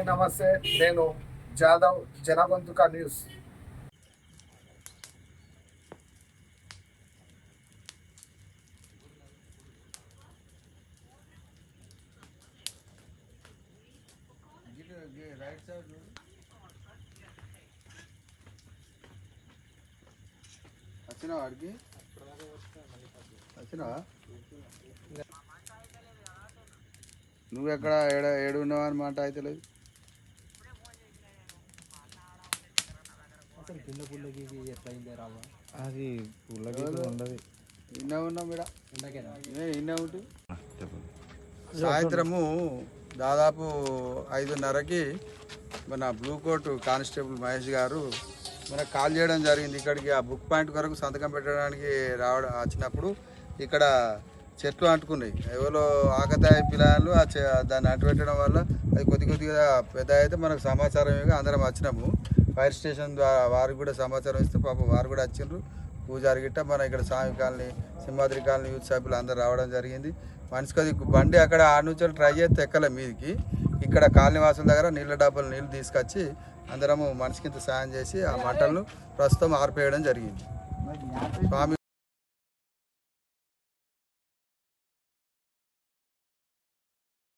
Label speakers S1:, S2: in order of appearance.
S1: నమస్తే, నేను జాదవ్, జనగొంతుక న్యూస్.
S2: వచ్చినా వాడికి వచ్చినా నువ్వు ఎక్కడ ఏడు ఉన్నావు అని మాట అయితే లేదు.
S3: అది పుల్లకి ఉండదు.
S2: ఇన్నే ఉన్నాం ఇక్కడ, ఇన్నే ఉంటుంది. సాయంత్రము దాదాపు 5:30కి మన బ్లూ కోట్ కానిస్టేబుల్ మహేష్ గారు మనకు కాల్ చేయడం జరిగింది. ఇక్కడికి ఆ బుక్ పాయింట్ కొరకు సంతకం పెట్టడానికి వచ్చినప్పుడు ఇక్కడ చెట్లు అంటుకున్నాయి. ఎవరో ఆకతాయి పిల్లలు దాన్ని అంటుపెట్టడం వల్ల అది కొద్దిగా పెద్ద అయితే మనకు సమాచారం ఇవ్వగా అందరం వచ్చినాము. ఫైర్ స్టేషన్ ద్వారా వారికి కూడా సమాచారం ఇస్తే పాపం వారు కూడా వచ్చిండ్రు. పూజారి గిట్ట మన ఇక్కడ స్వామి కాలనీ, సింహాద్రి కాలనీ యూత్ సభ్యులు అందరూ రావడం జరిగింది. మనిషికి అది బండి అక్కడ ఆ నుంచి ట్రై చేస్తే ఎక్కలే మీదికి. ఇక్కడ కాలనీ వాసుల దగ్గర నీళ్ళ డబ్బాలు నీళ్ళు తీసుకొచ్చి అందరము మనిషికి ఇంత సాయం చేసి ఆ మంటలను ప్రస్తుతం ఆర్పేయడం జరిగింది. స్వామి